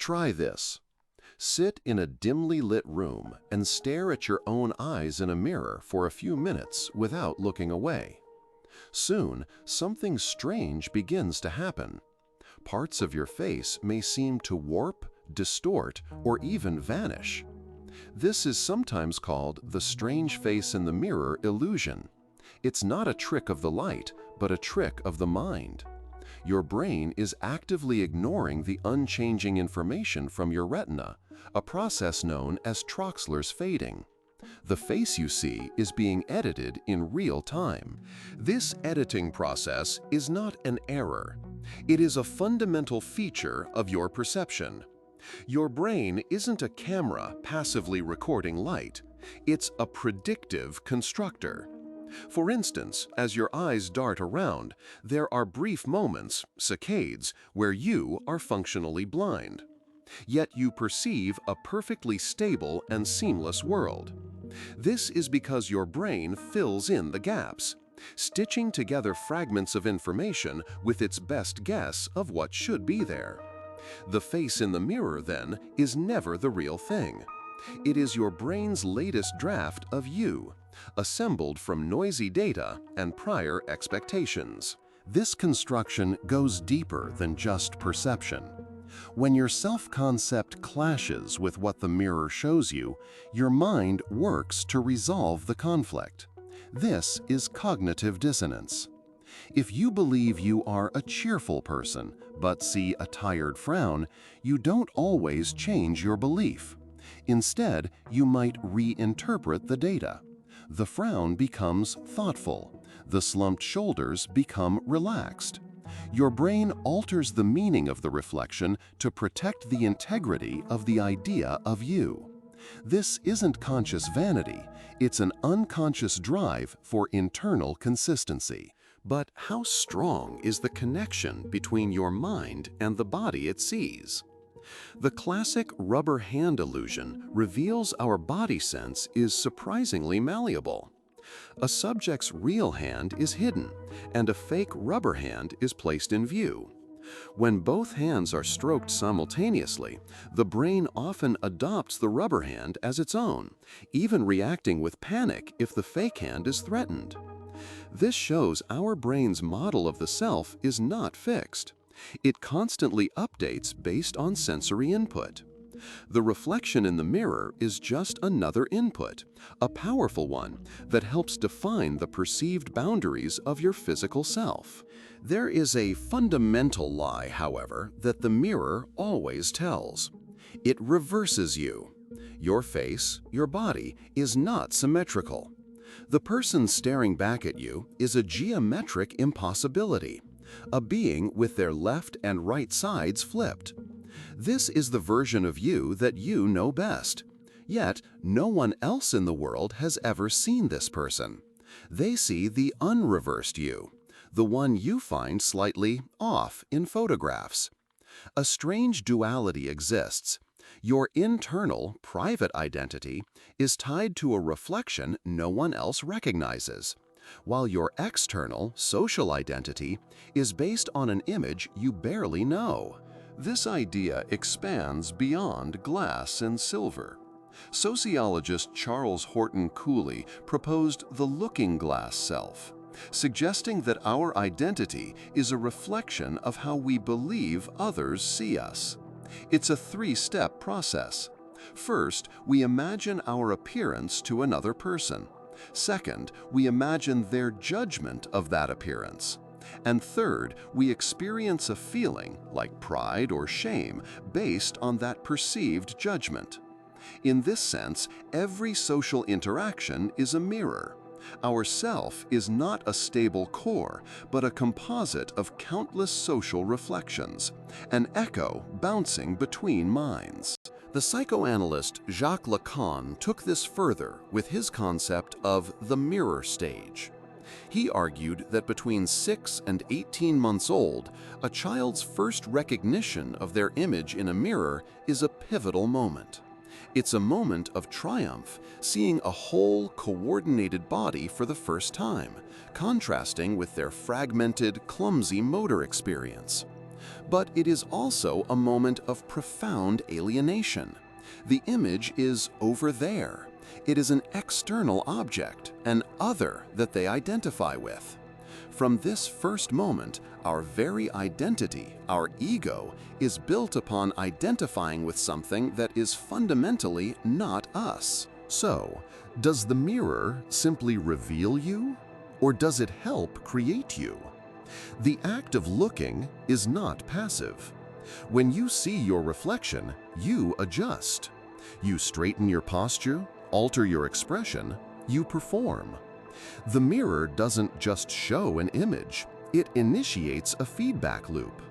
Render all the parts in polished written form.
Try this. Sit in a dimly lit room and stare at your own eyes in a mirror for a few minutes without looking away. Soon, something strange begins to happen. Parts of your face may seem to warp, distort, or even vanish. This is sometimes called the strange face in the mirror illusion. It's not a trick of the light, but a trick of the mind. Your brain is actively ignoring the unchanging information from your retina, a process known as Troxler's fading. The face you see is being edited in real time. This editing process is not an error. It is a fundamental feature of your perception. Your brain isn't a camera passively recording light. It's a predictive constructor. For instance, as your eyes dart around, there are brief moments, saccades, where you are functionally blind. Yet you perceive a perfectly stable and seamless world. This is because your brain fills in the gaps, stitching together fragments of information with its best guess of what should be there. The face in the mirror, then, is never the real thing. It is your brain's latest draft of you, assembled from noisy data and prior expectations. This construction goes deeper than just perception. When your self-concept clashes with what the mirror shows you, your mind works to resolve the conflict. This is cognitive dissonance. If you believe you are a cheerful person but see a tired frown, you don't always change your belief. Instead, you might reinterpret the data. The frown becomes thoughtful. The slumped shoulders become relaxed. Your brain alters the meaning of the reflection to protect the integrity of the idea of you. This isn't conscious vanity, it's an unconscious drive for internal consistency. But how strong is the connection between your mind and the body it sees? The classic rubber hand illusion reveals our body sense is surprisingly malleable. A subject's real hand is hidden, and a fake rubber hand is placed in view. When both hands are stroked simultaneously, the brain often adopts the rubber hand as its own, even reacting with panic if the fake hand is threatened. This shows our brain's model of the self is not fixed. It constantly updates based on sensory input. The reflection in the mirror is just another input, a powerful one that helps define the perceived boundaries of your physical self. There is a fundamental lie, however, that the mirror always tells. It reverses you. Your face, your body, is not symmetrical. The person staring back at you is a geometric impossibility, a being with their left and right sides flipped. This is the version of you that you know best. Yet, no one else in the world has ever seen this person. They see the unreversed you, the one you find slightly off in photographs. A strange duality exists. Your internal, private identity is tied to a reflection no one else recognizes, while your external, social identity is based on an image you barely know. This idea expands beyond glass and silver. Sociologist Charles Horton Cooley proposed the looking glass self, suggesting that our identity is a reflection of how we believe others see us. It's a three-step process. First, we imagine our appearance to another person. Second, we imagine their judgment of that appearance. And third, we experience a feeling, like pride or shame, based on that perceived judgment. In this sense, every social interaction is a mirror. Our self is not a stable core, but a composite of countless social reflections, an echo bouncing between minds. The psychoanalyst Jacques Lacan took this further with his concept of the mirror stage. He argued that between 6 and 18 months old, a child's first recognition of their image in a mirror is a pivotal moment. It's a moment of triumph, seeing a whole, coordinated body for the first time, contrasting with their fragmented, clumsy motor experience. But it is also a moment of profound alienation. The image is over there. It is an external object, an other that they identify with. From this first moment, our very identity, our ego, is built upon identifying with something that is fundamentally not us. So, does the mirror simply reveal you, or does it help create you? The act of looking is not passive. When you see your reflection, you adjust. You straighten your posture, alter your expression, you perform. The mirror doesn't just show an image, it initiates a feedback loop.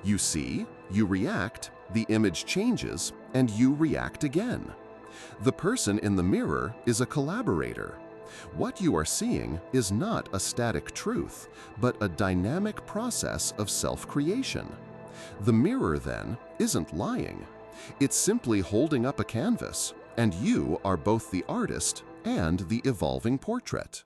You see, you react, the image changes, and you react again. The person in the mirror is a collaborator. What you are seeing is not a static truth, but a dynamic process of self-creation. The mirror, then, isn't lying. It's simply holding up a canvas, and you are both the artist and the evolving portrait.